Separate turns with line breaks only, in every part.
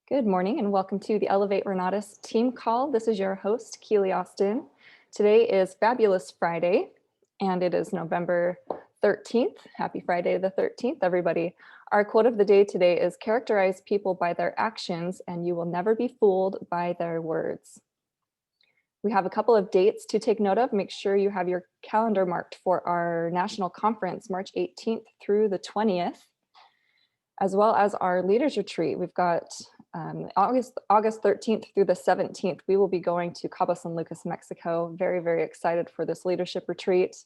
Good morning and welcome to the Elevate Renatus team call. This is your host, Keely Austin. Today is Fabulous Friday and it is November 13th. Happy Friday the 13th, everybody. Our quote of the day today is characterize people by their actions and you will never be fooled by their words. We have a couple of dates to take note of. Make sure you have your calendar marked for our national conference, March 18th through the 20th. As well as our leaders retreat. We've got August 13th through the 17th. We will be going to Cabo San Lucas, Mexico. Very, very excited for this leadership retreat.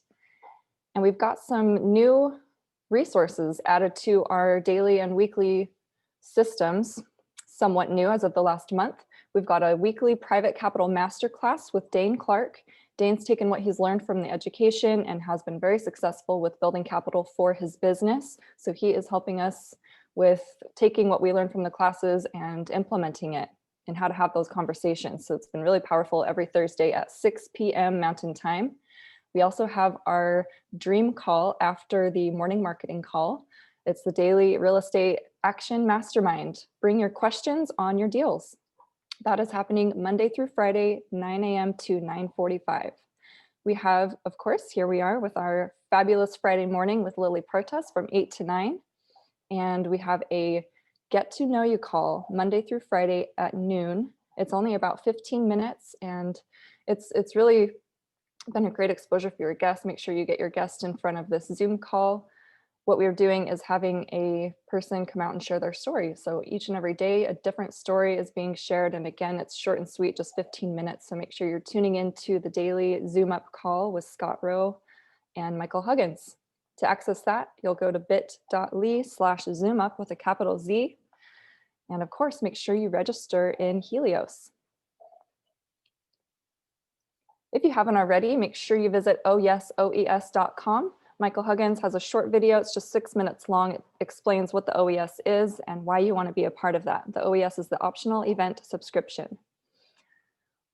And we've got some new resources added to our daily and weekly systems, somewhat new as of the last month. We've got a weekly private capital masterclass with Dane Clark. Dane's taken what he's learned from the education and has been very successful with building capital for his business. So he is helping us with taking what we learned from the classes and implementing it and how to have those conversations. So it's been really powerful every Thursday at 6 p.m. Mountain Time. We also have our dream call after the morning marketing call. It's the daily real estate action mastermind. Bring your questions on your deals. That is happening Monday through Friday, 9 a.m. to 9:45. We have, of course, here we are with our fabulous Friday morning with Lily Puertas from 8 to 9. And we have a get to know you call Monday through Friday at noon. It's only about 15 minutes and it's really been a great exposure for your guests. Make sure you get your guest in front of this Zoom call. What we're doing is having a person come out and share their story. So each and every day, a different story is being shared. And again, it's short and sweet, just 15 minutes. So make sure you're tuning into the daily Zoom up call with Scott Rowe and Michael Huggins. To access that, you'll go to bit.ly/zoomup with a capital Z. And of course, make sure you register in Helios. If you haven't already, make sure you visit oyesoes.com. Michael Huggins has a short video. It's just 6 minutes long. It explains what the OES is and why you want to be a part of that. The OES is the optional event subscription.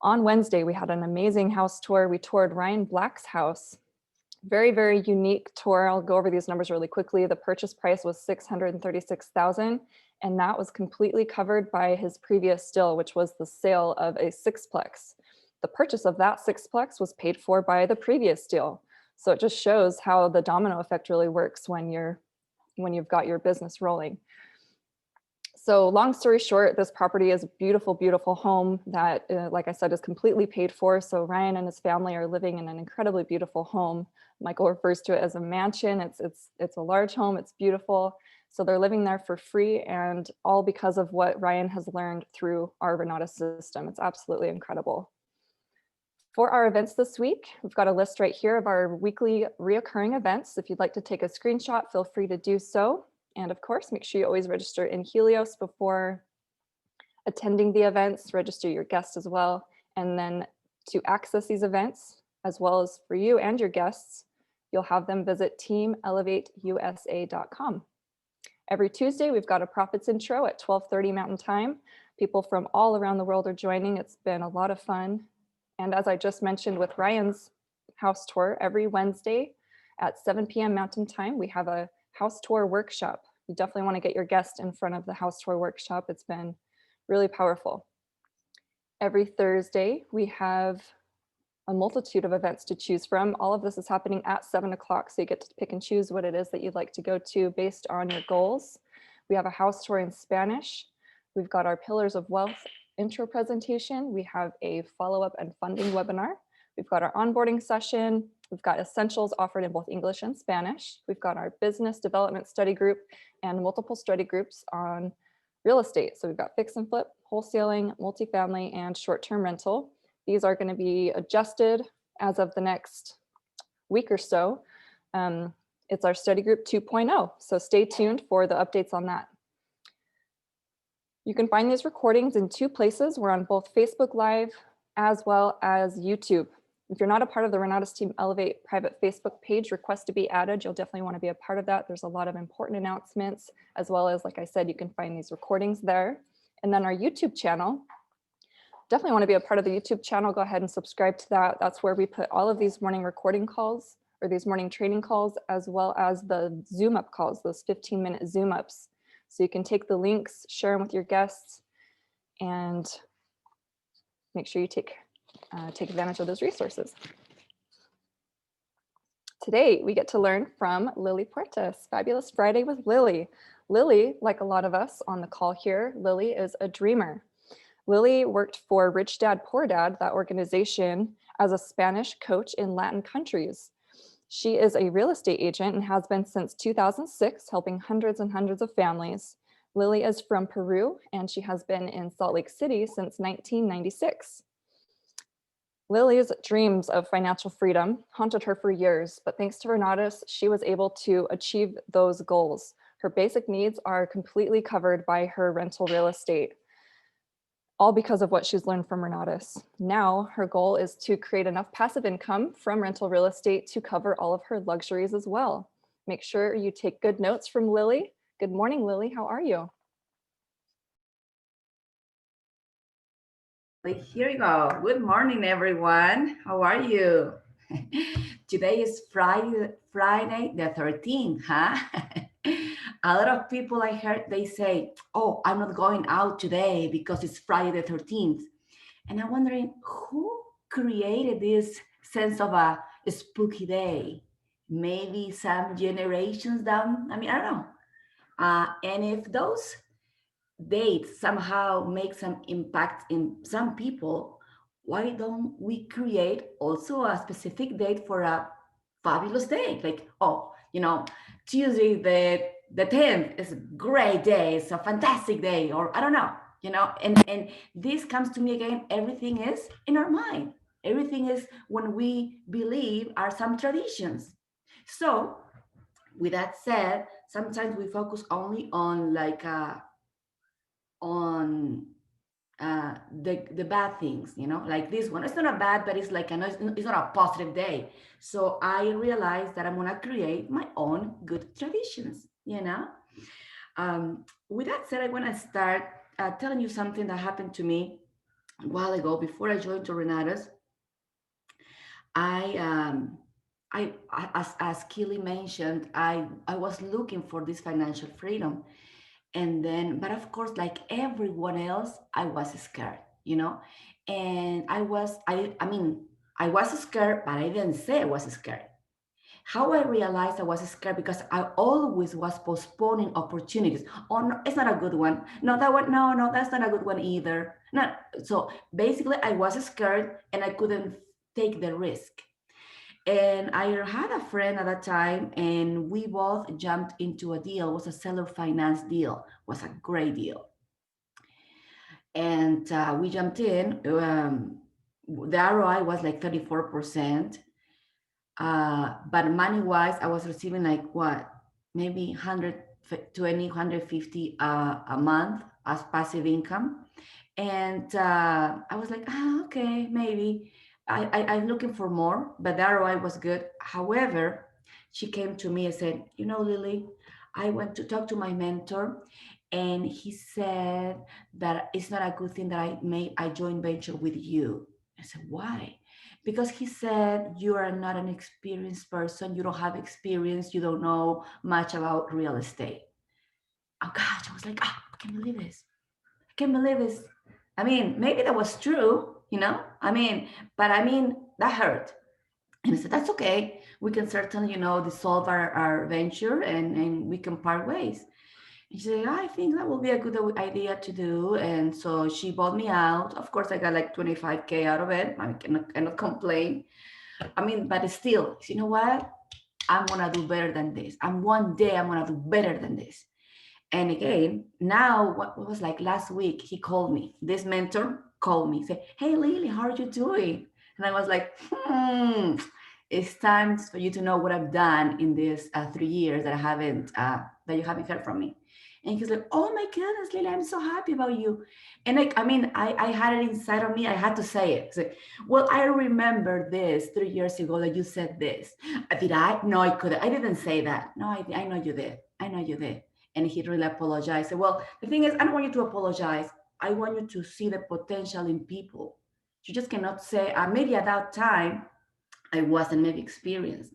On Wednesday, we had an amazing house tour. We toured Ryan Black's house. Very, very unique tour. I'll go over these numbers really quickly. The purchase price was $636,000, and that was completely covered by his previous deal, which was the sale of a sixplex. The purchase of that sixplex was paid for by the previous deal. So it just shows how the domino effect really works when you've got your business rolling. So long story short, this property is a beautiful, beautiful home that, like I said, is completely paid for. So Ryan and his family are living in an incredibly beautiful home. Michael refers to it as a mansion. It's a large home. It's beautiful. So they're living there for free, and all because of what Ryan has learned through our Renata system. It's absolutely incredible. For our events this week, we've got a list right here of our weekly reoccurring events. If you'd like to take a screenshot, feel free to do so. And of course, make sure you always register in Helios before attending the events, register your guests as well. And then to access these events, as well as for you and your guests, you'll have them visit teamelevateusa.com. Every Tuesday, we've got a profits intro at 12:30 Mountain Time. People from all around the world are joining. It's been a lot of fun. And as I just mentioned with Ryan's house tour, every Wednesday at 7 p.m. Mountain Time, we have a house tour workshop. You definitely want to get your guest in front of the house tour workshop. It's been really powerful. Every Thursday, we have a multitude of events to choose from. All of this is happening at 7 o'clock, so you get to pick and choose what it is that you'd like to go to based on your goals. We have a house tour in Spanish. We've got our Pillars of Wealth intro presentation. We have a follow-up and funding webinar. We've got our onboarding session. We've got essentials offered in both English and Spanish. We've got our business development study group and multiple study groups on real estate. So we've got fix and flip, wholesaling, multifamily, and short-term rental. These are going to be adjusted as of the next week or so. It's our study group 2.0. So stay tuned for the updates on that. You can find these recordings in two places. We're on both Facebook Live as well as YouTube. If you're not a part of the Renatus Team Elevate private Facebook page, request to be added. You'll definitely want to be a part of that. There's a lot of important announcements, as well as, like I said, you can find these recordings there. And then our YouTube channel, definitely want to be a part of the YouTube channel. Go ahead and subscribe to that. That's where we put all of these morning recording calls or these morning training calls, as well as the Zoom up calls, those 15-minute Zoom ups. So you can take the links, share them with your guests, and make sure you take advantage of those resources. Today, we get to learn from Lily Puertas. Fabulous Friday with Lily. Lily, like a lot of us on the call here, Lily is a dreamer. Lily worked for Rich Dad, Poor Dad, that organization, as a Spanish coach in Latin countries. She is a real estate agent and has been since 2006, helping hundreds and hundreds of families. Lily is from Peru, and she has been in Salt Lake City since 1996. Lily's dreams of financial freedom haunted her for years, but thanks to Renatus, she was able to achieve those goals. Her basic needs are completely covered by her rental real estate, all because of what she's learned from Renatus. Now, her goal is to create enough passive income from rental real estate to cover all of her luxuries as well. Make sure you take good notes from Lily. Good morning, Lily. How are you?
Here we go. Good morning, everyone. How are you? Today is Friday the 13th, huh? A lot of people I heard, they say, oh, I'm not going out today because it's Friday the 13th. And I'm wondering who created this sense of a spooky day? Maybe some generations down. I don't know. And if those dates somehow make some impact in some people, why don't we create also a specific date for a fabulous day? Like, oh, Tuesday the 10th is a great day, it's a fantastic day, or I don't know, and this comes to me again, everything is in our mind. Everything is when we believe are some traditions. So with that said, sometimes we focus only on like on the bad things, like this one. It's not a bad, but it's like it's not a positive day. So I realized that I'm gonna create my own good traditions. With that said, I want to start telling you something that happened to me a while ago before I joined Renatus. I as Keely mentioned, I was looking for this financial freedom. And then, but of course, like everyone else, I was scared. And I was scared, but I didn't say I was scared. How I realized I was scared, because I always was postponing opportunities. Oh no, it's not a good one. No, that one, no, that's not a good one either. No. So basically I was scared and I couldn't take the risk. And I had a friend at that time, and we both jumped into a deal. It was a seller finance deal. It was a great deal. And we jumped in. The ROI was like 34%. But money-wise, I was receiving like what? Maybe 120, 150 a month as passive income. And I was like, okay, maybe. I'm looking for more, but the ROI was good. However, she came to me and said, Lily, I went to talk to my mentor, and he said that it's not a good thing that I joint venture with you. I said, why? Because he said, you are not an experienced person. You don't have experience. You don't know much about real estate. Oh gosh, I was like, I can't believe this. I can't believe this. Maybe that was true. But that hurt. And I said, that's okay. We can certainly, dissolve our venture, and we can part ways. And she said, I think that will be a good idea to do. And so she bought me out. Of course, I got like 25K out of it. I cannot complain. But still, you know what? I'm going to do better than this. And one day I'm going to do better than this. And again, now what was like last week, he called me. This mentor called me, said, hey, Lily, how are you doing? And I was like, it's time for you to know what I've done in these 3 years that that you haven't heard from me. And he's like, oh my goodness, Lily, I'm so happy about you. And I had it inside of me. I had to say it. So, well, I remember this 3 years ago that you said this. Did I? No, I couldn't. I didn't say that. No, I know you did. I know you did. And he really apologized. Well, the thing is, I don't want you to apologize. I want you to see the potential in people. You just cannot say, maybe at that time, I wasn't maybe experienced.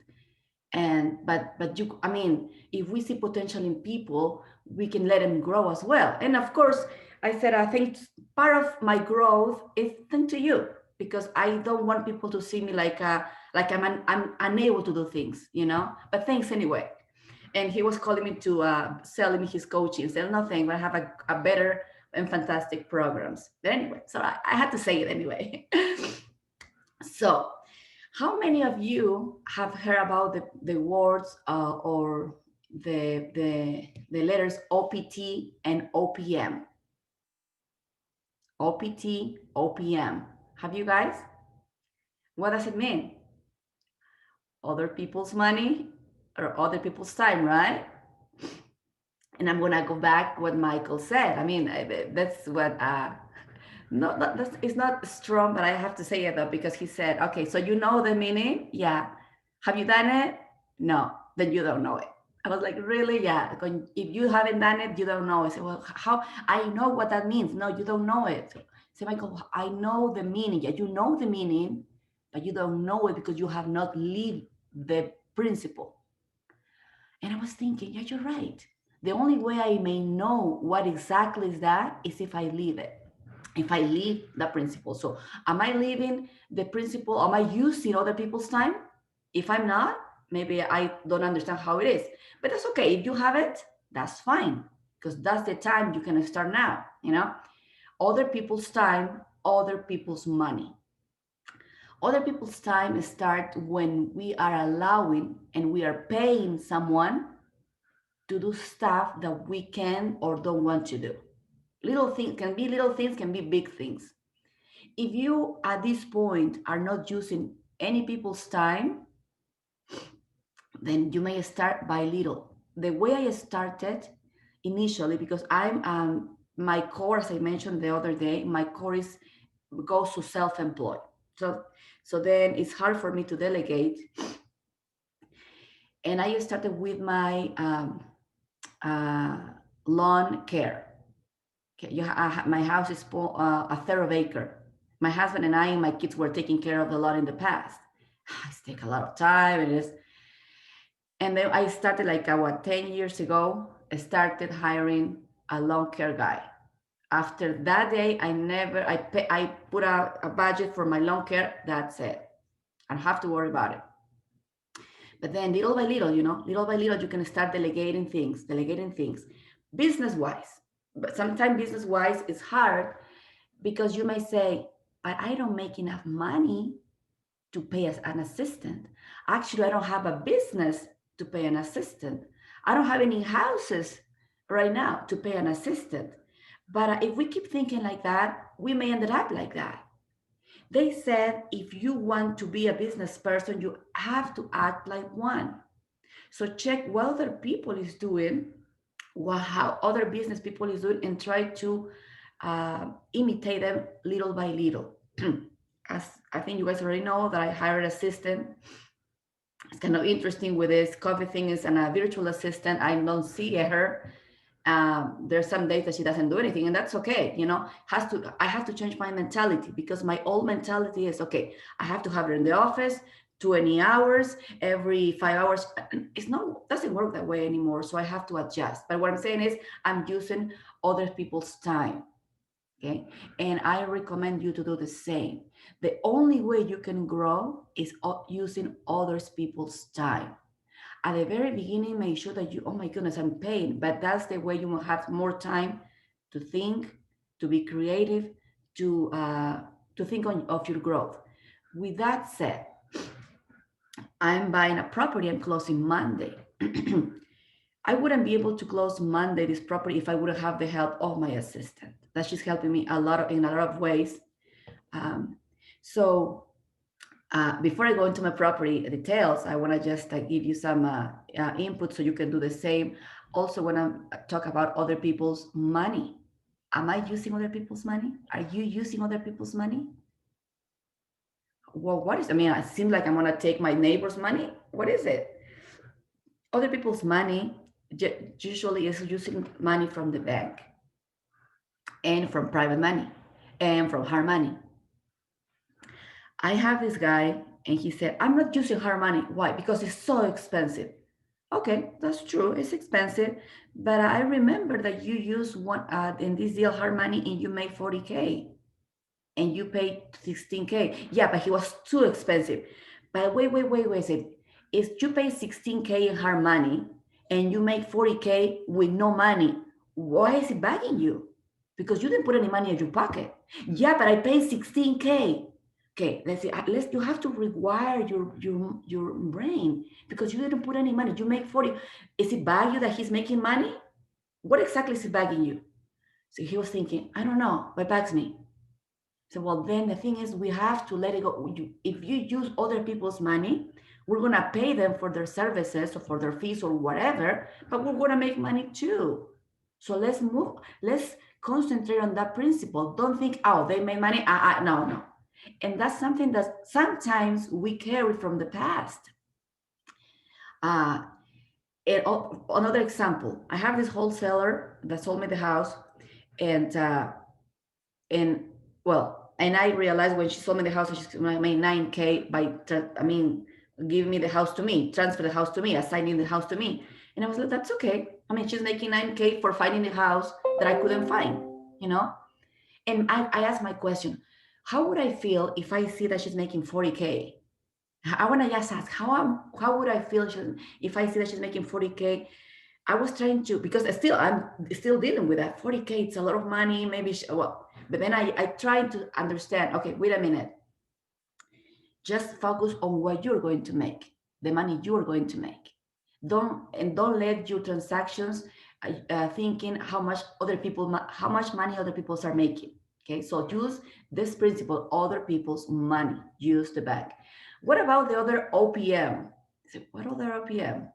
But if we see potential in people, we can let them grow as well. And of course, I said, I think part of my growth is thanks to you, because I don't want people to see me like I'm unable to do things, But thanks anyway. And he was calling me to selling me his coaching. Said nothing, but I have a better and fantastic programs. But anyway, so I had to say it anyway. So, how many of you have heard about the words or the letters OPT and OPM? OPT, OPM. Have you guys? What does it mean? Other people's money or other people's time, right? And I'm gonna go back what Michael said. I mean, that's what that's, it's not strong, but I have to say it though, because he said, okay, so you know the meaning? Yeah. Have you done it? No. Then you don't know it. I was like, really? Yeah. If you haven't done it, you don't know. I said, well, how? I know what that means. No, you don't know it. I said, Michael, I know the meaning. Yeah, you know the meaning, but you don't know it because you have not lived the principle. And I was thinking, yeah, you're right. The only way I may know what exactly is that is if I live it, if I live the principle. So am I living the principle? Am I using other people's time? If I'm not, maybe I don't understand how it is. But that's okay. If you have it, that's fine. Because that's the time you can start now. Other people's time, other people's money. Other people's time start when we are allowing and we are paying someone to do stuff that we can or don't want to do. Little things can be big things. If you at this point are not using any people's time, then you may start by little. The way I started initially, because I'm my core, as I mentioned the other day, my core goes to self-employed. So then it's hard for me to delegate. And I started with my lawn care. Okay, my house is a third of acre. My husband and I and my kids were taking care of the lawn in the past. It takes a lot of time. And then I started 10 years ago. I started hiring a lawn care guy. After that day, I put a budget for my lawn care. That's it. I don't have to worry about it. But then little by little, little by little, you can start delegating things. Business wise. But sometimes business wise is hard because you may say, but I don't make enough money to pay as an assistant. Actually, I don't have a business to pay an assistant. I don't have any houses right now to pay an assistant. But if we keep thinking like that, we may end up like that. They said if you want to be a business person, you have to act like one. So check what other people is doing, how other business people is doing, and try to imitate them little by little. As I think you guys already know that I hired an assistant. It's kind of interesting with this coffee thing is a virtual assistant. I don't see her. There's some days that she doesn't do anything, and that's okay. I have to change my mentality, because my old mentality is okay. I have to have her in the office 20 hours every 5 hours. Doesn't work that way anymore. So I have to adjust. But what I'm saying is I'm using other people's time. Okay. And I recommend you to do the same. The only way you can grow is using other people's time. At the very beginning, make sure that oh my goodness, I'm paying, but that's the way you will have more time to think, to be creative, to think of your growth. With that said, I'm buying a property. I'm closing Monday. I wouldn't be able to close Monday this property if I wouldn't have the help of my assistant. That she's helping me in a lot of ways. So before I go into my property details, I want to just give you some input so you can do the same. Also, want to talk about other people's money. Am I using other people's money? Are you using other people's money? Well, what is? I mean, it seems like I'm going to take my neighbor's money. What is it? Other people's money usually is using money from the bank and from private money and from hard money. I have this guy and he said, I'm not using hard money. Why? Because it's so expensive. Okay, that's true. It's expensive, but I remember that you used one in this deal hard money and you made 40K and you paid 16K. Yeah, but he was too expensive. But wait a second. If you pay 16K in hard money and you make 40K with no money, why is it bugging you? Because you didn't put any money in your pocket. Yeah, but I paid 16K. Okay, let's see. Let's you have to rewire your brain because you didn't put any money. You make 40. Is it bug you that he's making money? What exactly is it bugging you? So he was thinking, I don't know, what bugs me? So, well, then the thing is, we have to let it go. If you use other people's money, we're going to pay them for their services or for their fees or whatever, but we're going to make money too. So let's concentrate on that principle. Don't think, oh, they made money. No. And that's something that sometimes we carry from the past. Uh, Another example, I have this wholesaler that sold me the house, and and well, and I realized when she sold me the house, she made 9K by, giving me the house to me, transfer the house to me, assigning the house to me. And I was like, that's okay. I mean, she's making 9K for finding the house that I couldn't find, you know? And I asked my question, how would I feel if I see that she's making 40K? I want to just ask, how would I feel if I see that she's making 40K? I was trying to, because I'm still dealing with that 40K. It's a lot of money, maybe. But then I tried to understand. Okay, wait a minute. Just focus on what you're going to make, the money you're going to make. Don't let your transactions thinking how much money other people are making. Okay, so use this principle: other people's money. Use the bank. What about the other OPM? What other OPM?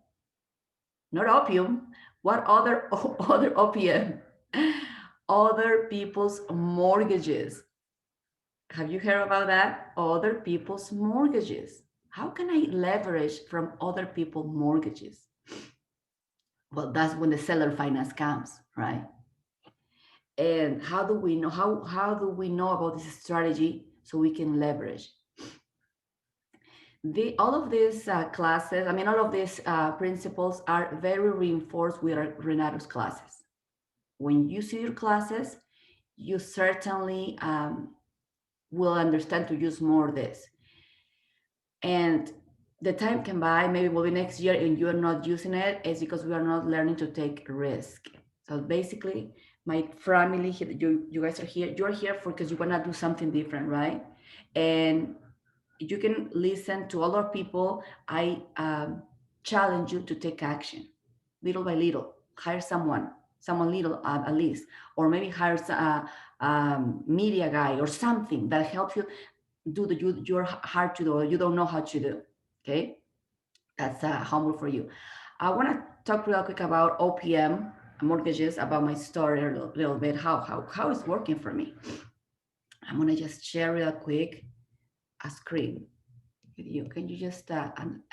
Not opium. What other other OPM? Other people's mortgages. Have you heard about that? Other people's mortgages. How can I leverage from other people's mortgages? Well, that's when the seller finance comes, right? And how do we know how do we know about this strategy so we can leverage? All of these classes, all of these principles are very reinforced with Renato's classes. When you see your classes, you certainly will understand to use more of this. And the time can buy, maybe will be next year and you're not using it, is because we are not learning to take risk. So basically, my family, you guys are here, you're here because you want to do something different, right? And you can listen to other people. I challenge you to take action little by little. Hire someone little at least, or maybe hire a media guy or something that helps you do you're hard to do or you don't know how to do. Okay, that's homework for you. I want to talk real quick about OPM mortgages, about my story a little bit, how it's working for me. I'm gonna just share real quick a screen with you. Can you just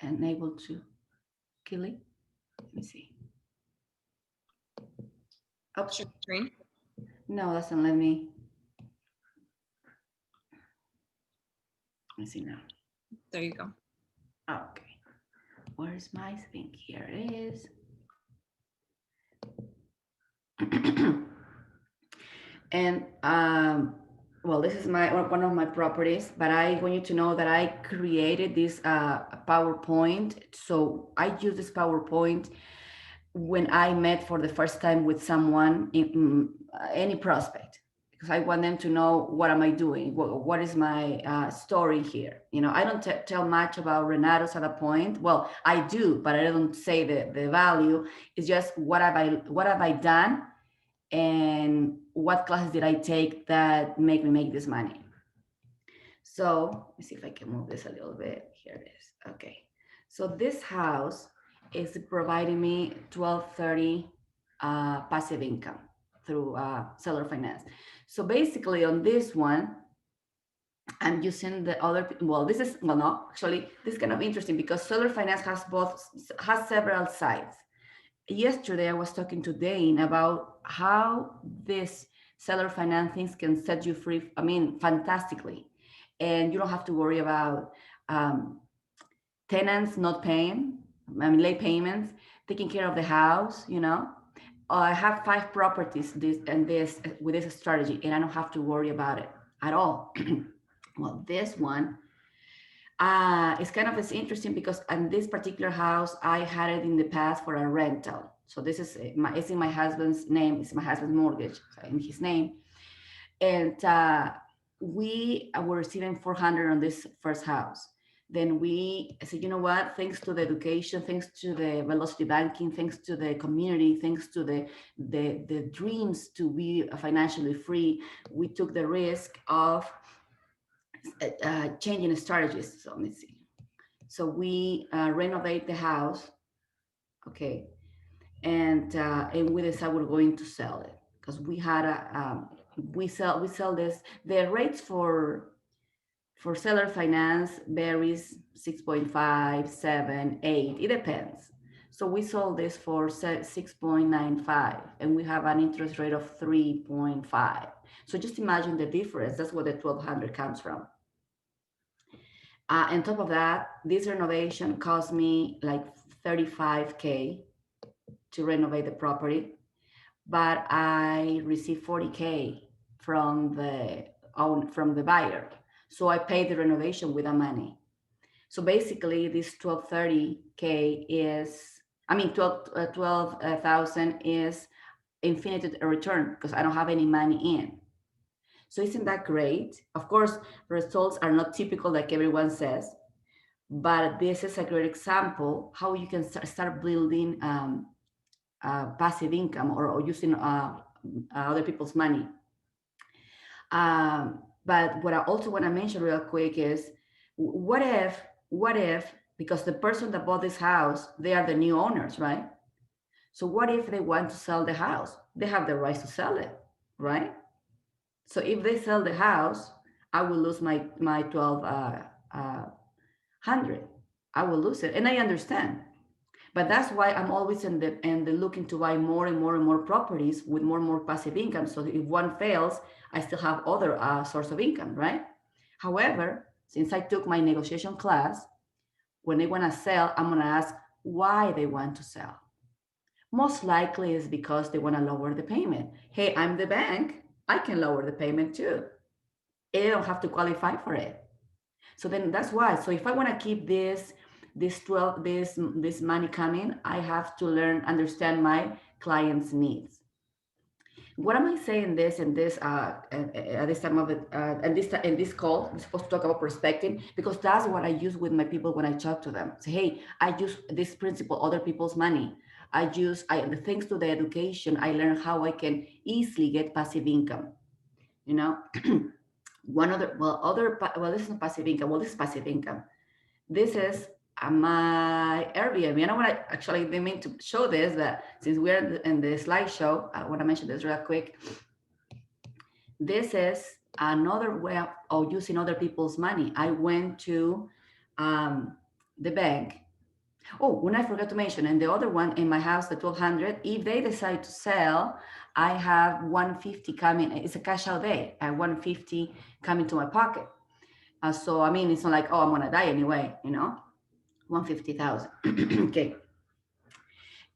enable to kill it? Let me see. Oops.
Share screen.
No, doesn't let me. Let me see now.
There you go.
Okay. Where's my thing? Here it is. And well, this is one of my properties, but I want you to know that I created this PowerPoint. So I use this PowerPoint when I met for the first time with someone, any prospect, because I want them to know what am I doing, what is my story here. I don't tell much about Renato's at a point. Well, I do, but I don't say the value. It's just what have I done, and what classes did I take that make me make this money. So let me see if I can move this a little bit. Here it is. Okay. So this house is providing me 1230 passive income through seller finance. So basically on this one, I'm using the other, this is kind of interesting because seller finance has several sides. Yesterday I was talking to Dane about how this seller financing can set you free, fantastically. And you don't have to worry about tenants not paying, late payments. taking care of the house, you know. I have 5 properties with this strategy, and I don't have to worry about it at all. Well, this one, it's interesting because in this particular house, I had it in the past for a rental. So this is it's in my husband's name. It's my husband's mortgage, so in his name, and we were receiving 400 on this first house. Then we said, you know what, thanks to the education, thanks to the velocity banking, thanks to the community, thanks to the dreams to be financially free, we took the risk of changing strategies. So let me see. So we renovate the house, okay, and we decided we're going to sell it because we had we sell this. The rates for seller finance varies 6.5, 7, 8. It depends. So we sold this for 6.95, and we have an interest rate of 3.5. So just imagine the difference. That's where the 1,200 comes from. On top of that, this renovation cost me like 35K to renovate the property, but I received 40K from the buyer. So I paid the renovation with the money. So basically this 1230K is, 12,000 is infinite return because I don't have any money in. So isn't that great? Of course, results are not typical like everyone says, but this is a great example how you can start building passive income or using other people's money. But what I also want to mention real quick is, what if, because the person that bought this house, they are the new owners, right? So what if they want to sell the house? They have the right to sell it, right? So if they sell the house, I will lose my 1,200. I will lose it, and I understand. But that's why I'm always in the looking to buy more and more and more properties with more and more passive income. So if one fails, I still have other source of income, right? However, since I took my negotiation class, when they want to sell, I'm going to ask why they want to sell. Most likely is because they want to lower the payment. Hey, I'm the bank. I can lower the payment too. They don't have to qualify for it. So then that's why. So if I want to keep this money coming, I have to understand my client's needs. What am I saying this and this at this time of it and this call? I'm supposed to talk about prospecting because that's what I use with my people when I talk to them. Say, hey, I use this principle, other people's money. Thanks to the education, I learned how I can easily get passive income. You know, this is not passive income. Well, this is passive income. This is my Airbnb. And I want to actually didn't mean to show this, but since we're in the slideshow, I want to mention this real quick. This is another way of using other people's money. I went to the bank. Oh, when I forgot to mention, and the other one in my house, the 1,200, if they decide to sell, I have 150 coming. It's a cash out day. I have 150 coming to my pocket. So, it's not like, oh, I'm going to die anyway, 150,000. Okay.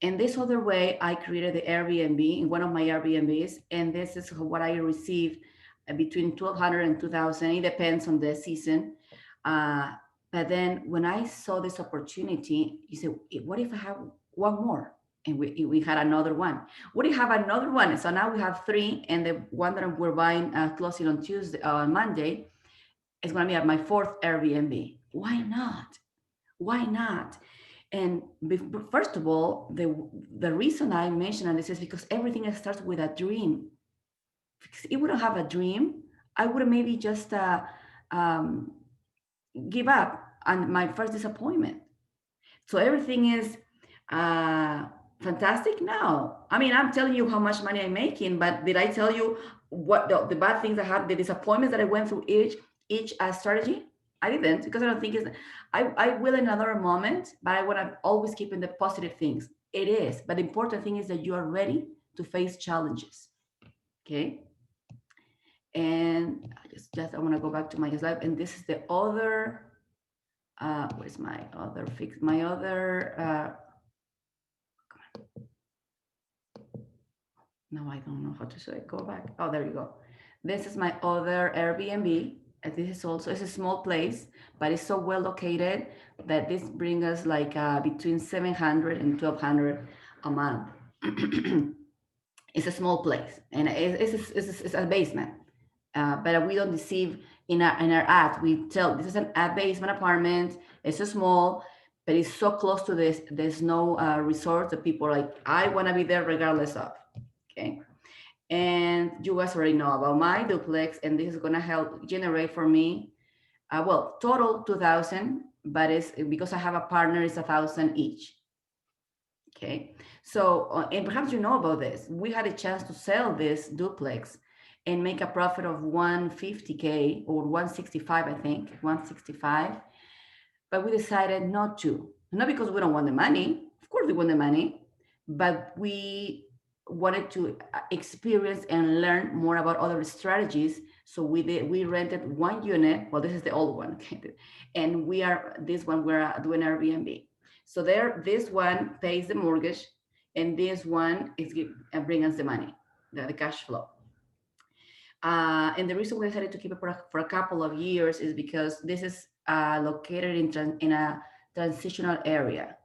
And this other way, I created the Airbnb in one of my Airbnbs, and this is what I received between 1,200 and 2,000. It depends on the season. But then when I saw this opportunity, you said, what if I have one more? And we had another one. What do you have another one? So now we have 3, and the one that we're buying closing on Monday is going to be at my 4th Airbnb. Why not? Why not? And first of all, the reason I mentioned this is because everything starts with a dream. Because if we don't have a dream, I would maybe just give up on my first disappointment. So everything is fantastic? No. I'm telling you how much money I'm making, but did I tell you what the bad things I had, the disappointments that I went through each strategy? I didn't, because I don't think I will in another moment, but I want to always keep in the positive things. It is, but the important thing is that you are ready to face challenges. Okay. And I want to go back to my slide, and this is the other, where's my other No, I don't know how to say it. Go back. Oh, there you go. This is my other Airbnb. And this is also, it's a small place, but it's so well located that this brings us like between 700 and 1200 a month. It's a small place and it's a basement. But we don't deceive in our ad. We tell this is an ad basement apartment. It's a small, but it's so close to this. There's no resort that people are like, I want to be there regardless of. Okay. And you guys already know about my duplex, and this is gonna help generate for me. Well, total 2,000, but it's because I have a partner, it's 1,000 each. Okay, so and perhaps you know about this. We had a chance to sell this duplex and make a profit of 150K or 165, I think, 165. But we decided not to, not because we don't want the money. Of course, we want the money, but we wanted to experience and learn more about other strategies. So we rented one unit. Well, this is the old one, okay? And this one we're doing Airbnb. So this one pays the mortgage, and this one is bring us the money, the cash flow. And the reason we decided to keep it for a couple of years is because this is located in a transitional area.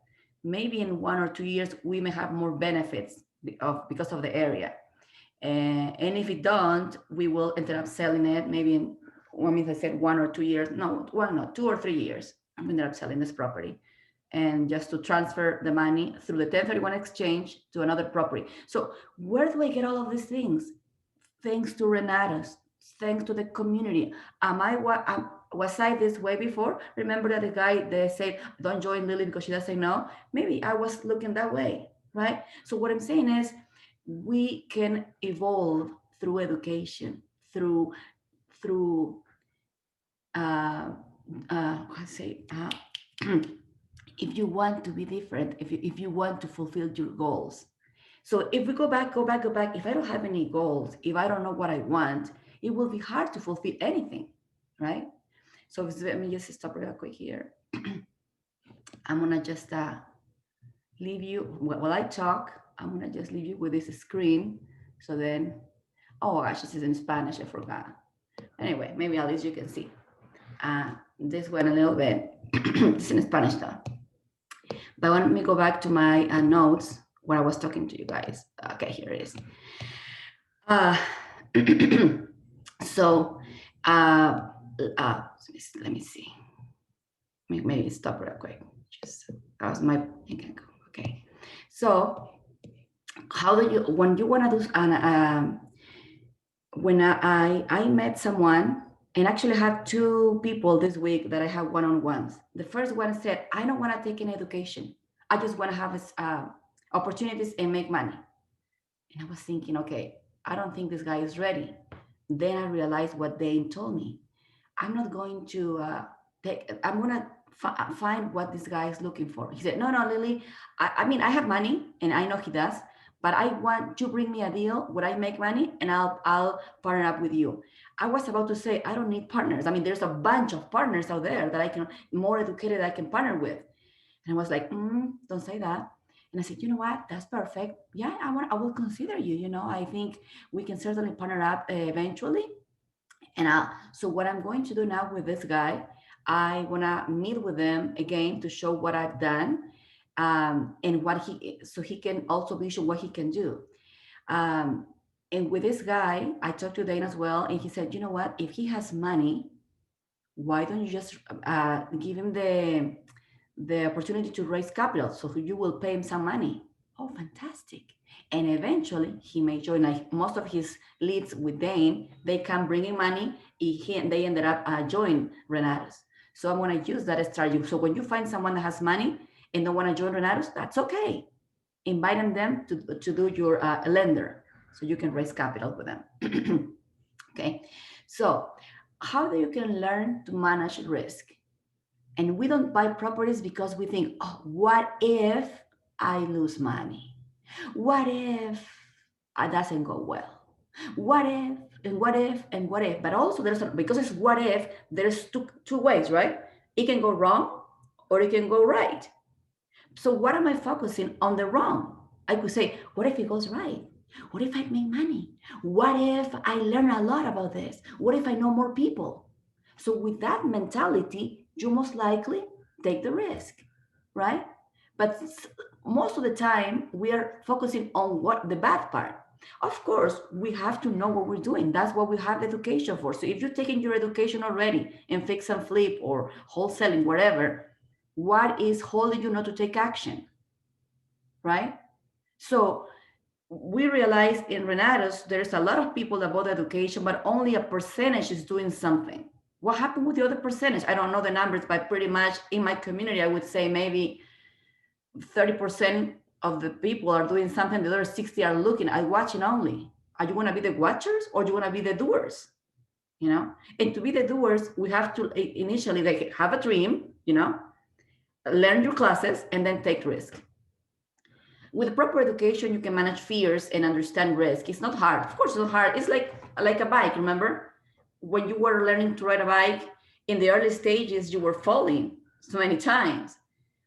Maybe in 1 or 2 years, we may have more benefits because of the area. And if it don't, we will end up selling it maybe in, I mean, I said 1 or 2 years. No, 2 or 3 years. I'm end up selling this property and just to transfer the money through the 1031 exchange to another property. So where do I get all of these things? Thanks to Renatus, thanks to the community. Was I this way before? Remember that the guy they said, don't join Lily because she doesn't know? Maybe I was looking that way, right? So what I'm saying is we can evolve through education, through how I say if you want to be different, if you want to fulfill your goals. So if we go back, if I don't have any goals, if I don't know what I want, it will be hard to fulfill anything, right? So let me just stop real quick here. I'm gonna just leave you, while I talk, I'm gonna just leave you with this screen. So then, oh gosh, this is in Spanish, I forgot. Anyway, maybe at least you can see this one a little bit. It's in Spanish though. But let me go back to my notes where I was talking to you guys. Okay, here it is. So, let me see. Maybe stop real quick. Just as my okay. So, how do you when you want to do when I met someone and actually had two people this week that I have one-on-ones. The first one said, I don't want to take any education. I just want to have opportunities and make money. And I was thinking, okay, I don't think this guy is ready. Then I realized what Dane told me. I'm not going to I'm going to find what this guy is looking for. He said, no, Lily, I mean, I have money and I know he does, but I want you to bring me a deal where I make money and I'll partner up with you. I was about to say, I don't need partners. I mean, there's a bunch of partners out there that I can, more educated, I can partner with. And I was like, don't say that. And I said, you know what? That's perfect. Yeah, I will consider you. You know, I think we can certainly partner up eventually. And so what I'm going to do now with this guy, I want to meet with them again to show what I've done and so he can also visual what he can do. And with this guy, I talked to Dane as well, and he said, you know what? If he has money, why don't you just give him the opportunity to raise capital so you will pay him some money? Oh, fantastic. And eventually he may join. Like most of his leads with Dane, they come bringing money. They ended up joining Renatus. So I'm going to use that strategy. So when you find someone that has money and don't want to join Renatus, that's okay. Inviting them to do your lender so you can raise capital with them. Okay. So how do you can learn to manage risk? And we don't buy properties because we think, oh, what if I lose money? What if it doesn't go well? What if, and what if, and what if? But also because it's what if, there's two ways, right? It can go wrong or it can go right. So what am I focusing on the wrong? I could say, what if it goes right? What if I make money? What if I learn a lot about this? What if I know more people? So, with that mentality, you most likely take the risk, right? But most of the time, we are focusing on what the bad part. Of course, we have to know what we're doing. That's what we have education for. So, if you're taking your education already in fix and flip or wholesaling, whatever, what is holding you not to take action, right? So, we realize in Renatus, there's a lot of people about education, but only a percentage is doing something. What happened with the other percentage? I don't know the numbers, but pretty much in my community, I would say maybe 30% of the people are doing something. The other 60 are looking at watching only. Are you want to be the watchers or do you want to be the doers? You know, and to be the doers, we have to initially like have a dream, you know, learn your classes and then take risk. With proper education, you can manage fears and understand risk. It's not hard. Of course, it's not hard. It's like a bike. Remember, when you were learning to ride a bike, in the early stages, you were falling so many times.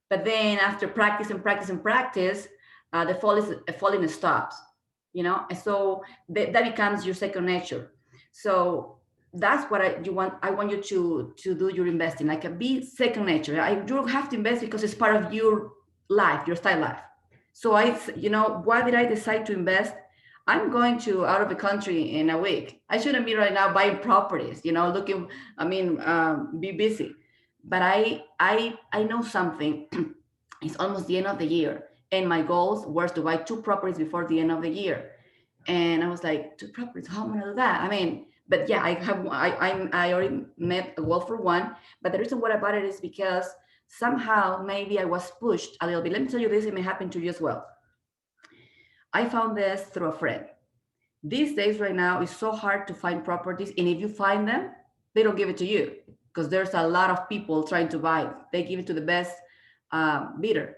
But then after practice and practice and practice, the falling stops. You know, and so that becomes your second nature. So that's what you want. I want you to do your investing like a be second nature. You don't have to invest because it's part of your life, your style life. So why did I decide to invest? I'm going to out of the country in a week. I shouldn't be right now buying properties, looking, be busy. But I know something. It's almost the end of the year. And my goals were to buy two properties before the end of the year. And I was like, two properties, how am I gonna do that? I mean, but yeah, I already met a goal for one. But the reason why I bought it is because somehow maybe I was pushed a little bit. Let me tell you this, it may happen to you as well. I found this through a friend. These days right now, it's so hard to find properties. And if you find them, they don't give it to you because there's a lot of people trying to buy. They give it to the best bidder.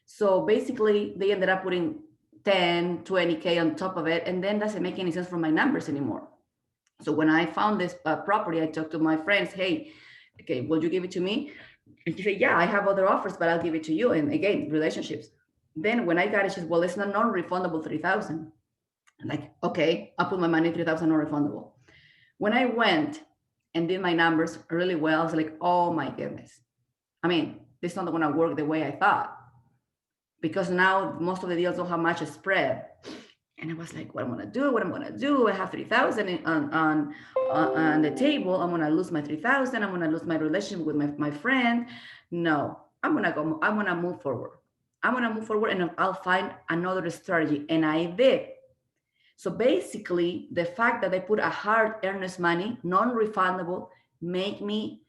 So basically, they ended up putting 10, 20K on top of it. And then doesn't make any sense for my numbers anymore. So when I found this property, I talked to my friends, hey, okay, will you give it to me? And she said, yeah, I have other offers, but I'll give it to you. And again, relationships. Then when I got it, she said, well, it's not non-refundable 3,000. I'm like, okay, I'll put my money 3,000 non-refundable. When I went and did my numbers really well, I was like, oh my goodness. I mean, this is not going to work the way I thought because now most of the deals don't have much a spread. And I was like, what I'm going to do? I have 3,000 on the table. I'm going to lose my 3,000. I'm going to lose my relationship with my friend. No, I'm going to move forward. I'm going to move forward and I'll find another strategy. And I did. So basically, the fact that I put a hard earnest money, non-refundable, made me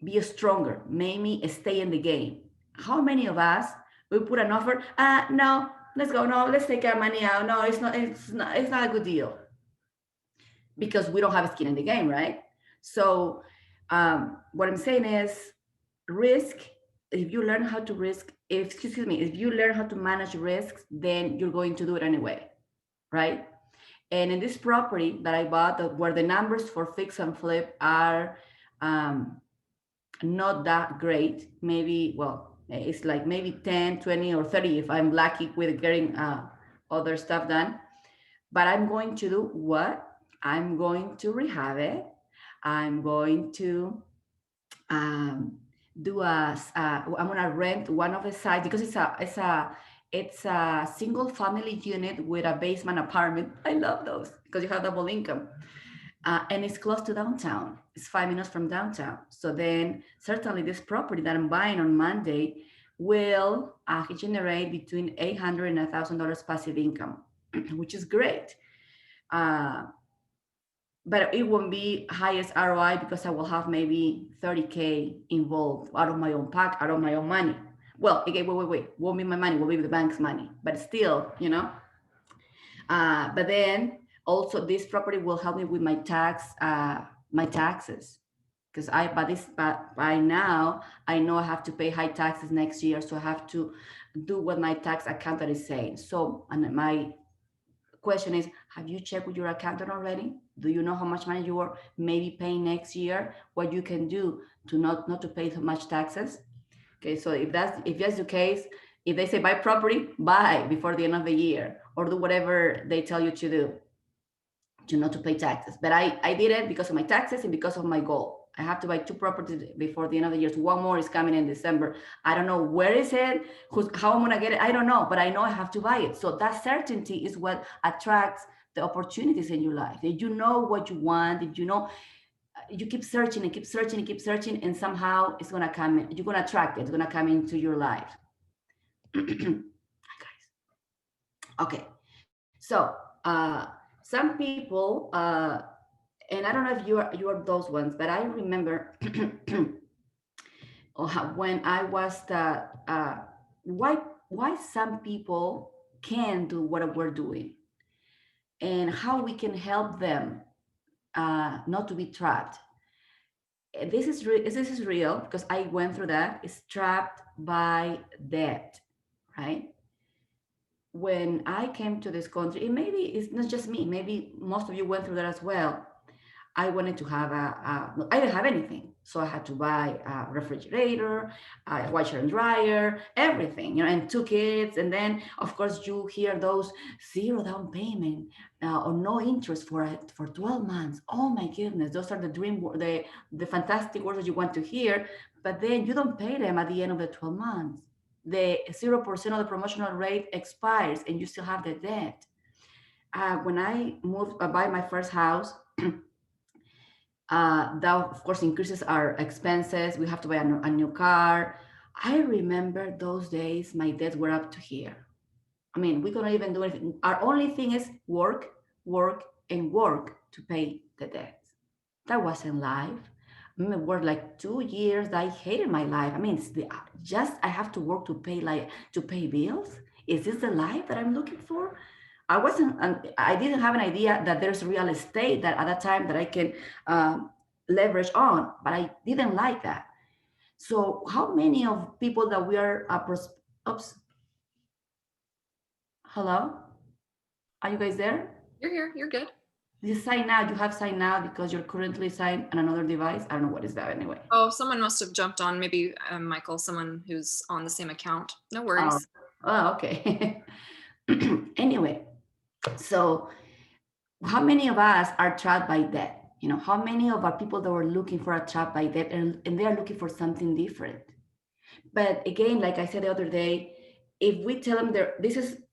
be stronger, made me stay in the game. How many of us we put an offer? No, let's go. No, let's take our money out. No, it's not a good deal because we don't have skin in the game, right? So what I'm saying is risk. If you learn how to risk, if you learn how to manage risks, then you're going to do it anyway, right? And in this property that I bought, where the numbers for fix and flip are not that great, maybe, well, it's like maybe 10, 20, or 30 if I'm lucky with getting other stuff done. But I'm going to do what? I'm going to rehab it. I'm going to um, I'm gonna rent one of the sites because it's a single family unit with a basement apartment. I love those because you have double income. And it's close to downtown. It's 5 minutes from downtown. So then certainly this property that I'm buying on Monday will generate between $800 and $1,000 passive income, which is great. Uh, but it won't be highest ROI because I will have maybe 30K involved out of my own out of my own money. Well, again, wait. Won't be my money, will be the bank's money, but still, But then also this property will help me with my taxes. Because by now I know I have to pay high taxes next year. So I have to do what my tax accountant is saying. So, and my question is, have you checked with your accountant already? Do you know how much money you are maybe paying next year? What you can do to not to pay so much taxes? Okay, so if that's the case, If they say buy property, buy before the end of the year, or do whatever they tell you to do, to not to pay taxes. But I did it because of my taxes and because of my goal. I have to buy 2 properties before the end of the year. So one more is coming in December. I don't know where is it, how I'm gonna get it. I don't know, but I know I have to buy it. So that certainty is what attracts the opportunities in your life. If you know what you want, if you know, you keep searching and keep searching and keep searching, and somehow it's gonna come in. You're gonna attract it. It's gonna come into your life. Okay, so some people, and I don't know if you are those ones, but I remember when I was why some people can do what we're doing, and how we can help them not to be trapped. This is real because I went through that. It's trapped by debt, right? When I came to this country, and maybe it's not just me, maybe most of you went through that as well. I wanted to have I didn't have anything. So I had to buy a refrigerator, a washer and dryer, everything, and 2 kids. And then, of course, you hear those 0 down payment or no interest for 12 months. Oh my goodness, those are the the fantastic words that you want to hear. But then you don't pay them at the end of the 12 months. The 0% of the promotional rate expires and you still have the debt. When I moved, buy my first house, that of course increases our expenses. We have to buy a new car. I remember those days my debts were up to here. I mean, we couldn't even do anything. Our only thing is work, work, and work to pay the debts. That wasn't life. I mean, it was like 2 years that I hated my life. I mean, it's just I have to work to pay bills. Is this the life that I'm looking for? I didn't have an idea that there's real estate that at that time that I can leverage on, but I didn't like that. So how many of people that we are, oops, hello? Are you guys there?
You're here, you're good.
You sign out, you have signed out because you're currently signed on another device. I don't know what is that anyway.
Oh, someone must have jumped on, maybe Michael, someone who's on the same account. No worries.
Oh okay. Anyway, so how many of us are trapped by debt? How many of our people that were looking for a trap by debt and they are looking for something different? But again, like I said the other day, if we tell them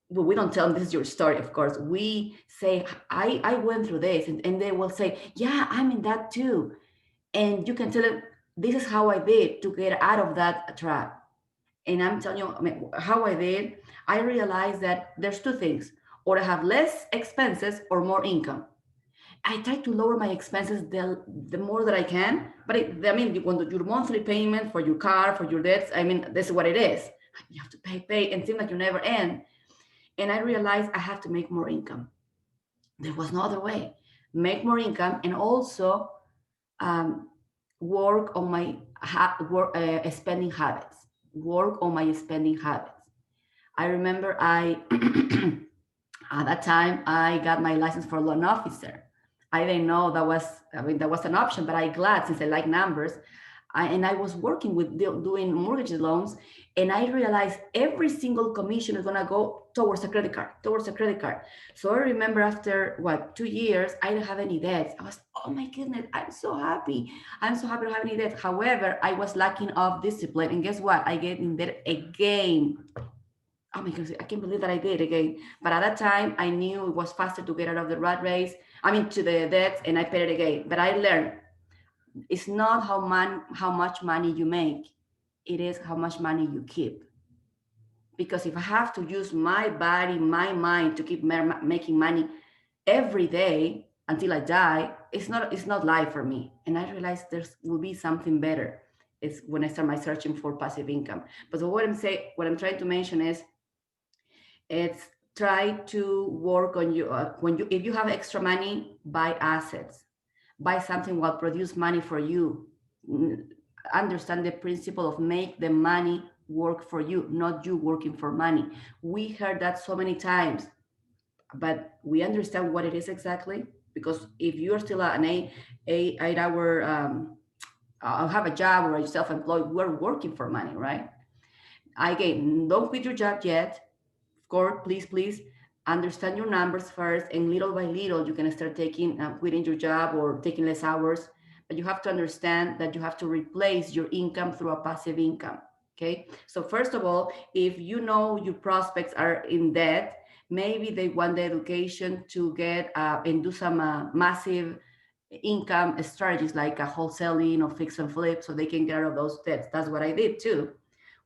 well, we don't tell them this is your story, of course. We say, I went through this, and they will say, yeah, I'm in that too. And you can tell them, this is how I did to get out of that trap. And I'm telling you, I mean, how I did, I realized that there's 2 things, or I have less expenses or more income. I try to lower my expenses the more that I can, but I mean, when your monthly payment for your car, for your debts, I mean, this is what it is. You have to pay, and it seems like you never end. And I realized I have to make more income. There was no other way. Make more income and also work on my spending habits. Work on my spending habits. I remember at that time, I got my license for loan officer. I didn't know that was an option, but I'm glad since I like numbers. And I was working with doing mortgage loans, and I realized every single commission is gonna go towards a credit card. So I remember after 2 years, I didn't have any debts. I was, oh my goodness, I'm so happy. I'm so happy to have any debts. However, I was lacking of discipline, and guess what? I get in debt again. Oh my goodness, I can't believe that I did again. But at that time, I knew it was faster to get out of the rat race. To the debts, and I paid it again. But I learned it's not how much money you make, it is how much money you keep. Because if I have to use my body, my mind to keep making money every day until I die, it's not life for me. And I realized there will be something better. It's when I start my searching for passive income. But what I'm trying to mention is, it's try to work on you if you have extra money, buy assets, buy something will produce money for you. Understand the principle of make the money work for you, not you working for money. We heard that so many times, but we understand what it is exactly. Because if you're still an 8-hour have a job or a self-employed, we're working for money, right? Again, don't quit your job yet. Of course, please understand your numbers first, and little by little you can start taking quitting your job or taking less hours. But you have to understand that you have to replace your income through a passive income. Okay. So first of all, if you know your prospects are in debt, maybe they want the education to get and do some massive income strategies like a wholesaling or fix and flip so they can get out of those debts. That's what I did too.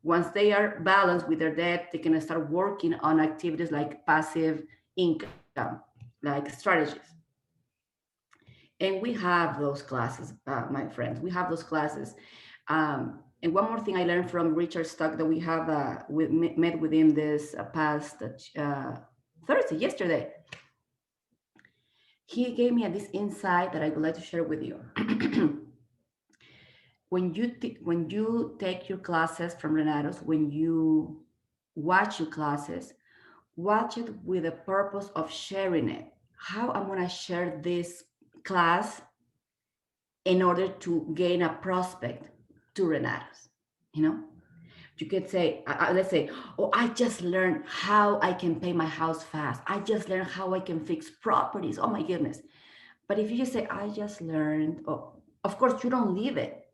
Once they are balanced with their debt, they can start working on activities like passive income, like strategies. And we have those classes, my friends. We have those classes. And one more thing I learned from Richard Stock that we met with him this past Thursday, yesterday. He gave me this insight that I would like to share with you. When you take your classes from Renatos, when you watch your classes, watch it with the purpose of sharing it. How I'm going to share this class in order to gain a prospect to Renatos. You know, you could say, let's say, oh, I just learned how I can pay my house fast. I just learned how I can fix properties. Oh my goodness. But if you just say, I just learned, oh, of course, you don't leave it.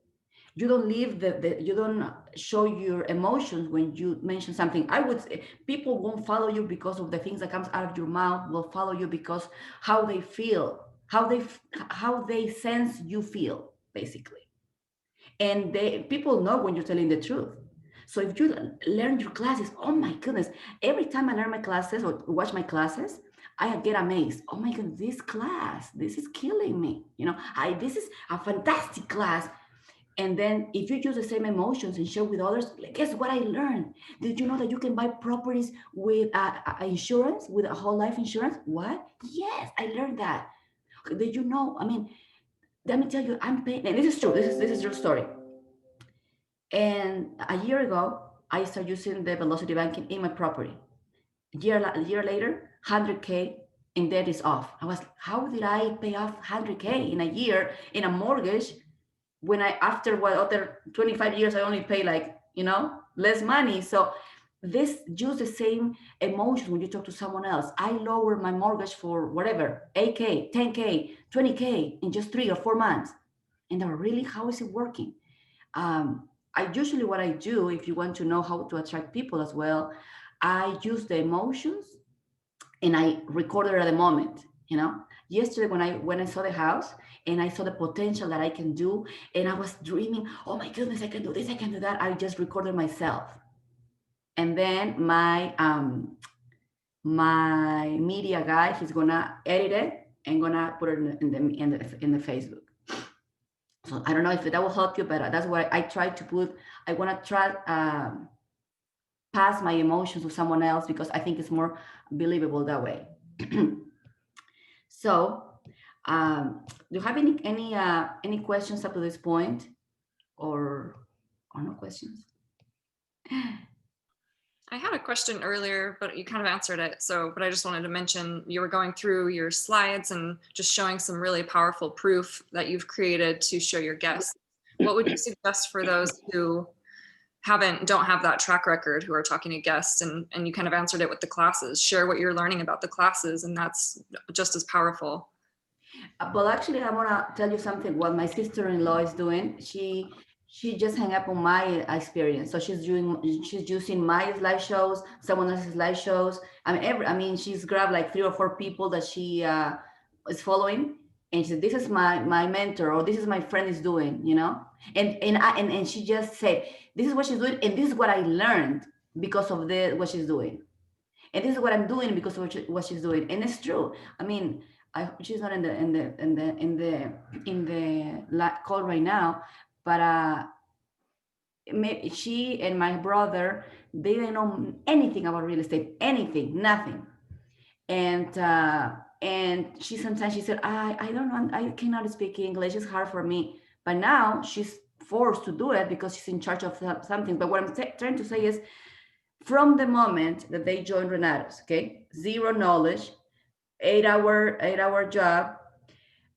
You don't leave you don't show your emotions when you mention something. I would say people won't follow you because of the things that comes out of your mouth, will follow you because how they feel, how they sense you feel, basically. And people know when you're telling the truth. So if you learn your classes, oh my goodness, every time I learn my classes or watch my classes, I get amazed. Oh my god, this class, this is killing me. This is a fantastic class. And then if you use the same emotions and share with others, guess what I learned? Did you know that you can buy properties with insurance, with a whole life insurance? What? Yes, I learned that. Did you know? I mean, let me tell you, I'm paying, and this is true. This is your story. And a year ago, I started using the velocity banking in my property. A year later, 100K in debt is off. I was, how did I pay off 100K in a year in a mortgage when after other 25 years, I only pay less money. So this use the same emotion when you talk to someone else. I lower my mortgage for whatever, 8K, 10K, 20K in just 3 or 4 months. And they were, really, how is it working? I usually, what I do, if you want to know how to attract people as well, I use the emotions and I record it at the moment. Yesterday when I saw the house and I saw the potential that I can do, and I was dreaming, oh my goodness, I can do this, I can do that. I just recorded myself. And then my media guy, he's gonna edit it and gonna put it in the Facebook. So I don't know if that will help you, but that's what I try to put. I want to try pass my emotions to someone else because I think it's more believable that way. So, do you have any questions up to this point, or no questions?
I had a question earlier, but you kind of answered it. But I just wanted to mention you were going through your slides and just showing some really powerful proof that you've created to show your guests. What would you suggest for those who don't have that track record, who are talking to guests, and you kind of answered it with the classes? Share what you're learning about the classes, and that's just as powerful.
Well, actually, I want to tell you something. What my sister-in-law is doing, she just hung up on my experience. So she's using my slideshows, someone else's slideshows. She's grabbed like 3 or 4 people that she is following, and she said, "This is my mentor, or this is my friend is doing," and she just said, "This is what she's doing, and this is what I learned because of what she's doing, and this is what I'm doing because of what she's doing." And it's true. She's not in the call right now, but she and my brother, they didn't know anything about real estate, nothing. And she said, I don't know, I cannot speak English, it's hard for me. But now she's forced to do it because she's in charge of something. But what I'm trying to say is, from the moment that they joined Renatos, okay, zero knowledge, 8-hour job,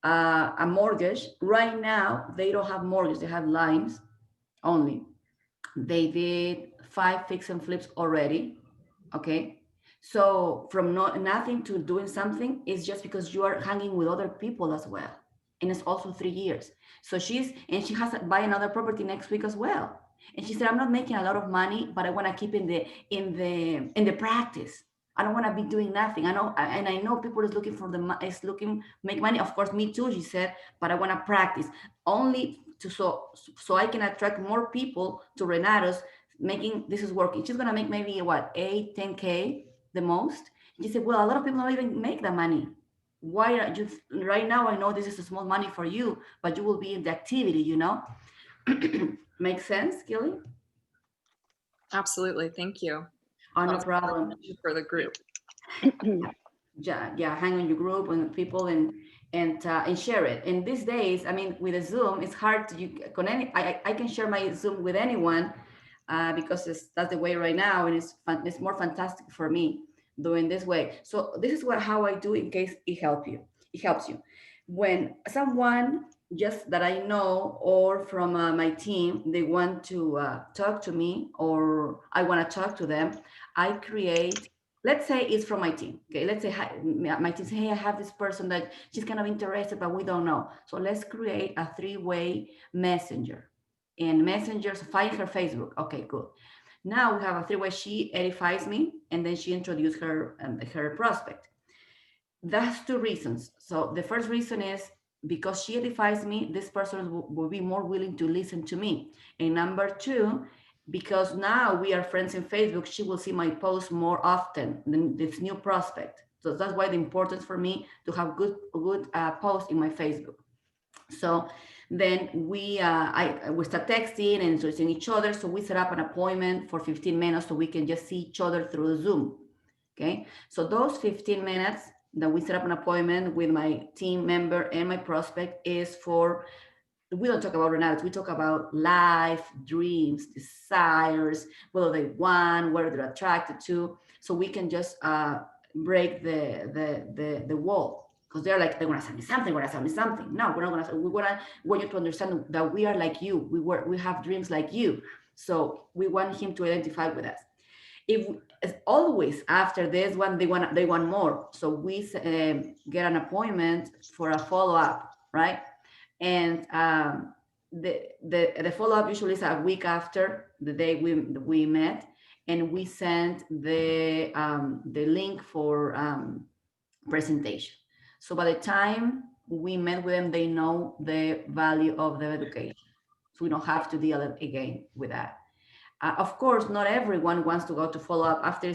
a mortgage. Right now, they don't have mortgage, they have lines only. They did 5 fix and flips already. Okay. So from nothing to doing something is just because you are hanging with other people as well. And it's also 3 years. So she has to buy another property next week as well. And she said, I'm not making a lot of money, but I want to keep in the practice. I don't want to be doing nothing. I know people is looking for make money. Of course, me too, she said, but I want to practice only so I can attract more people to Renatos. This is working. She's gonna make maybe what 8, 10K the most. She said, well, a lot of people don't even make that money. Why are you right now? I know this is a small money for you, but you will be in the activity, Makes sense, Gilly?
Absolutely. Thank you.
Oh, no
That's
problem.
for the group.
Yeah, hang on your group and people and share it. And these days, I mean, with a Zoom, it's hard to connect. I can share my Zoom with anyone because that's the way right now, and it's more fantastic for me doing this way. So this is how I do in case it helps you. When someone just that I know or from my team, they want to talk to me or I want to talk to them, I create. Let's say it's from my team. Okay, let's say my team say, hey, I have this person that she's kind of interested, but we don't know. So let's create a 3-way messenger. And messengers, find her Facebook. Okay, good. Now we have a 3-way. She edifies me, and then she introduces her prospect. That's 2 reasons. So the first reason is because she edifies me, this person will be more willing to listen to me. And number 2, because now we are friends in Facebook, she will see my posts more often than this new prospect. So that's why the importance for me to have good posts in my Facebook. So then we start texting and introducing each other. So we set up an appointment for 15 minutes so we can just see each other through Zoom. Okay. So those 15 minutes that we set up an appointment with my team member and my prospect is for, we don't talk about Renatos, we talk about life, dreams, desires, what do they want, what are they attracted to. So we can just break the wall. Because they're like, they want to send me something. No, we're not going to. We want you to understand that we are like you. We have dreams like you. So we want him to identify with us. If always after this one, they want more. So we get an appointment for a follow-up, right? And the follow-up usually is a week after the day we met, and we send the link for presentation. So by the time we met with them, they know the value of the education. So we don't have to deal again with that. Of course, not everyone wants to go to follow up after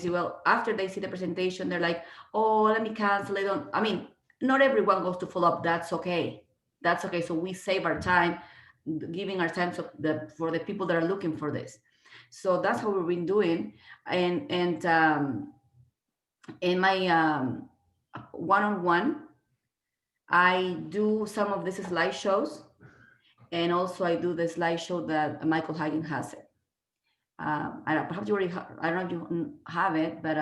they see the presentation, they're like, oh, let me cancel it. Not everyone goes to follow up. That's okay. So we save our time, giving our time for the people that are looking for this. So that's what we've been doing. And in my one-on-one, I do some of these slideshows, and also I do the slideshow that Michael Hagen has it. Perhaps you already I don't know if you have it, but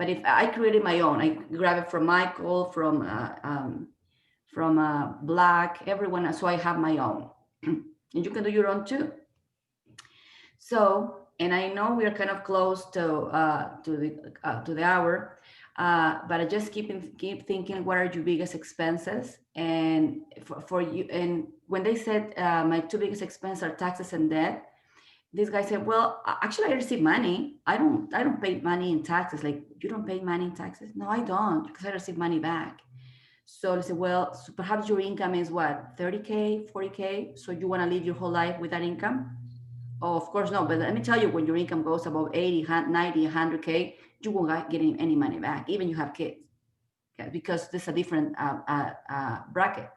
if I created my own, I grab it from Michael, from Black, everyone. So I have my own, and you can do your own too. So, and I know we are kind of close to the hour, but I just keep thinking, what are your biggest expenses? And for you, and when they said my 2 biggest expenses are taxes and debt, this guy said, well, actually I receive money. I don't pay money in taxes. Like, you don't pay money in taxes? No, I don't, because I receive money back. So I said, well, so perhaps your income is what, 30K, 40K? So you want to live your whole life with that income? Oh, of course, no. But let me tell you, when your income goes above 80, 90, 100K, you won't get any money back, even you have kids, okay? Because this is a different bracket.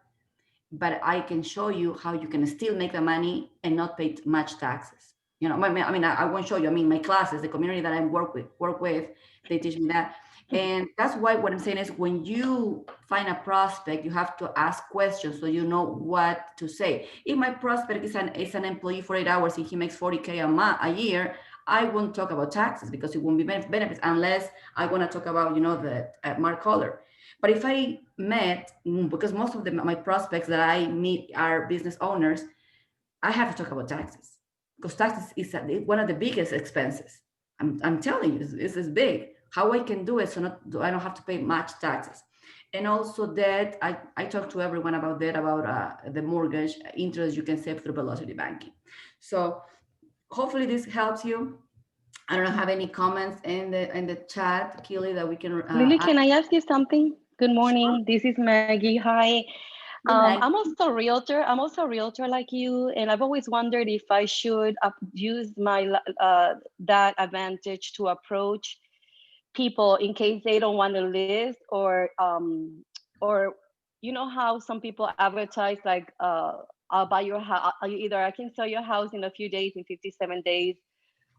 But I can show you how you can still make the money and not pay much taxes. I won't show you. My classes, the community that I work with, they teach me that. And that's why what I'm saying is, when you find a prospect, you have to ask questions so you know what to say. If my prospect is an employee for 8 hours and he makes 40K a year, I won't talk about taxes because it won't be benefits, unless I want to talk about, the Mark Collar. But if I met, because most of my prospects that I meet are business owners, I have to talk about taxes, because taxes is one of the biggest expenses. I'm telling you, this is big. How I can do it so I don't have to pay much taxes. And also debt, I talk to everyone about that, about the mortgage interest you can save through Velocity Banking. So hopefully this helps you. I don't have any comments in the chat, Keely, that we can
Lily,
ask.
can I ask you something? Good morning.
Sure.
This is Maggie. Hi.
Good night.
I'm also a realtor. I'm also a realtor like you, and I've always wondered if I should use my that advantage to approach people in case they don't want to list, or you know how some people advertise like I'll buy your house. Either I can sell your house in a few days, in 57 days,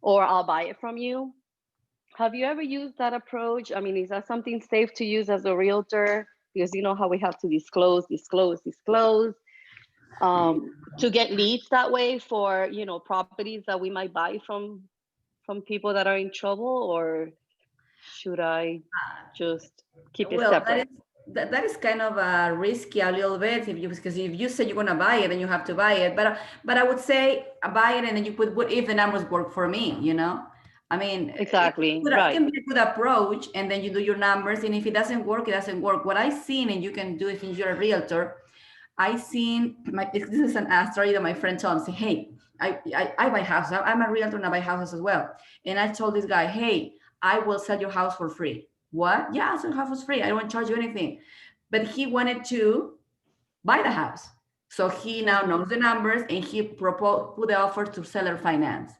or I'll buy it from you. Have you ever used that approach? I mean, is that something safe to use as a realtor? Because you know how we have to disclose to get leads that way for, you know, properties that we might buy from people that are in trouble, or should I just keep it
Well,
separate?
that is kind of risky a little bit because if you say you're gonna buy it, then you have to buy it. But I would say buy it and then you put what if the numbers work for me, you know? I mean,
Exactly,
it
right.
can be a good approach, and then you do your numbers, and if it doesn't work, it doesn't work. What I've seen, and you can do it if you're a realtor, I seen this is an story that my friend told me. Say, hey, I buy houses. I'm a realtor and I buy houses as well. And I told this guy, hey, I will sell your house for free. What? Yeah, I'll sell your house for free. I don't charge you anything. But he wanted to buy the house. So he now knows the numbers, and he put the offer to seller finance.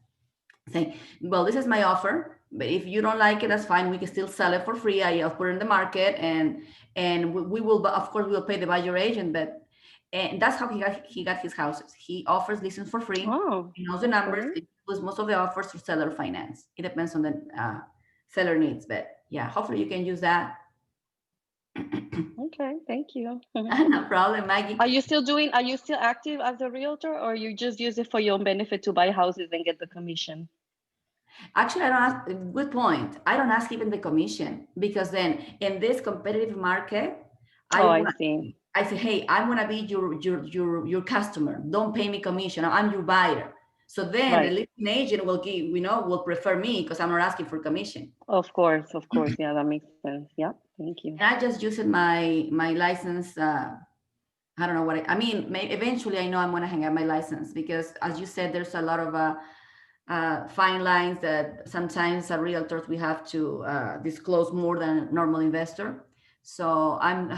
Saying, well, this is my offer, but if you don't like it, that's fine. We can still sell it for free. I'll put it in the market, and we will, of course, we will pay the buyer agent. But and that's how he got his houses. He offers listings for free.
Oh,
He knows the numbers.
okay.
It was most of the offers to seller finance. It depends on the seller needs, but yeah, hopefully you can use that.
Okay, thank you.
No problem, Maggie.
Are you still active as a realtor, or you just use it for your own benefit to buy houses and get the commission?
Actually, I don't ask. Good point. I don't ask even the commission, because then in this competitive market,
I see.
I say, hey, I'm gonna be your customer. Don't pay me commission. I'm your buyer. So then
Right.
the listing agent will prefer me because I'm not asking for commission.
Of course. Yeah, that makes sense. Yeah, thank you.
And I just used my license. I don't know what I mean. Eventually, I know I'm gonna hang up my license, because, as you said, there's a lot of fine lines that sometimes as realtors we have to disclose more than a normal investor. So I'm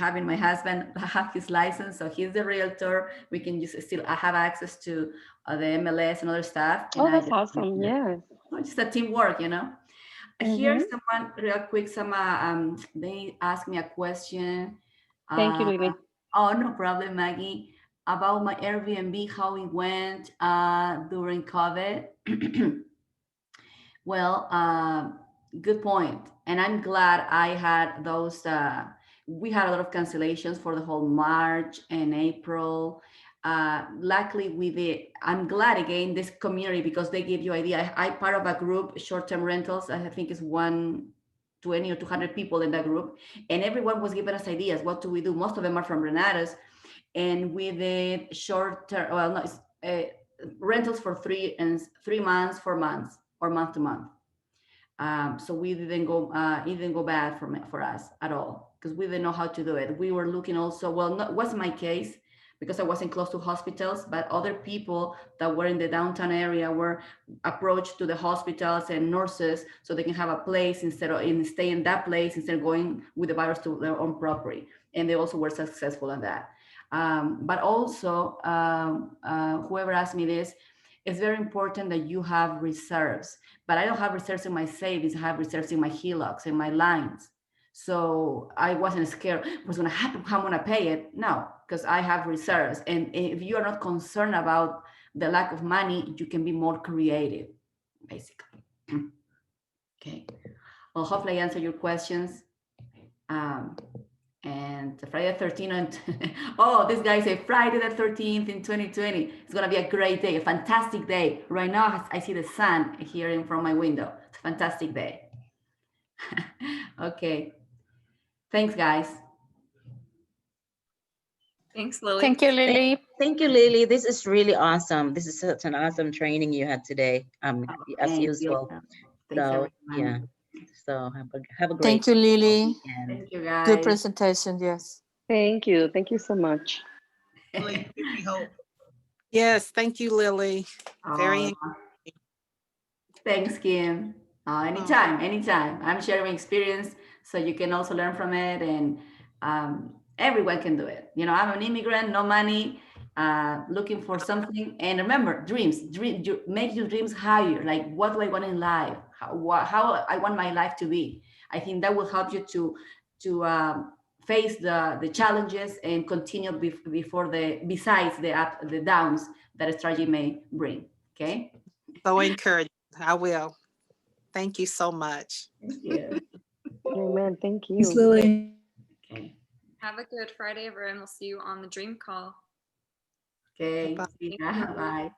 having my husband have his license, so he's the realtor. We can just still have access to the MLS and other stuff. And
Oh, that's awesome. Yes.
Just a teamwork, you know. Here's someone real quick. They asked me a question.
Thank you, Lily.
Oh, no problem, Maggie. About my Airbnb, how it went during COVID. Well, good point. And I'm glad I had those. We had a lot of cancellations for the whole March and April. Luckily, I'm glad again this community, because they give you idea. I part of a group, short-term rentals. I think it's 120 or 200 people in that group, and everyone was giving us ideas. What do we do? Most of them are from Renatus, and we did short-term. Well, no, it's, rentals for 3 months, 4 months, or month to month. So it didn't go bad for us at all, because we didn't know how to do it. We were looking also, well, it wasn't my case because I wasn't close to hospitals, but other people that were in the downtown area were approached to the hospitals and nurses so they can have a place stay in that place instead of going with the virus to their own property. And they also were successful in that. But also, whoever asked me this, it's very important that you have reserves. But I don't have reserves in my savings. I have reserves in my HELOCs and my lines. So I wasn't scared what's going to happen, how I'm going to pay it. No, because I have reserves. And if you are not concerned about the lack of money, you can be more creative, basically. Okay. Well, hopefully I answered your questions. And Friday the 13th, oh, this guy said Friday the 13th in 2020. It's gonna be a great day, a fantastic day. Right now, I see the sun here in front of my window. It's a fantastic day. Okay, thanks, guys.
Thanks, Lily.
Thank you, Lily.
Thank you, Lily. This is really awesome. This is such an awesome training you had today, as
Thank you.
usual.
Thanks,
So,
everyone.
yeah. So have a great
Thank you, Lily.
weekend.
Thank you,
Good
guys.
presentation, yes.
Thank you. Thank you so much.
Really give me hope.
Yes, thank you, Lily. Very
Thanks, Kim. Anytime. I'm sharing my experience so you can also learn from it, and everyone can do it. You know, I'm an immigrant, no money, looking for something. And remember, make your dreams higher. Like, what do I want in life? How I want my life to be. I think that will help you to face the challenges and continue besides the downs that a strategy may bring. Okay.
so encouraging. I will. Thank you so much.
Yeah.
Amen. Thank you.
Thanks, Lily.
Okay.
Have a good Friday, everyone. We'll see you on the dream call.
Okay.
Bye-bye.
See ya. Bye.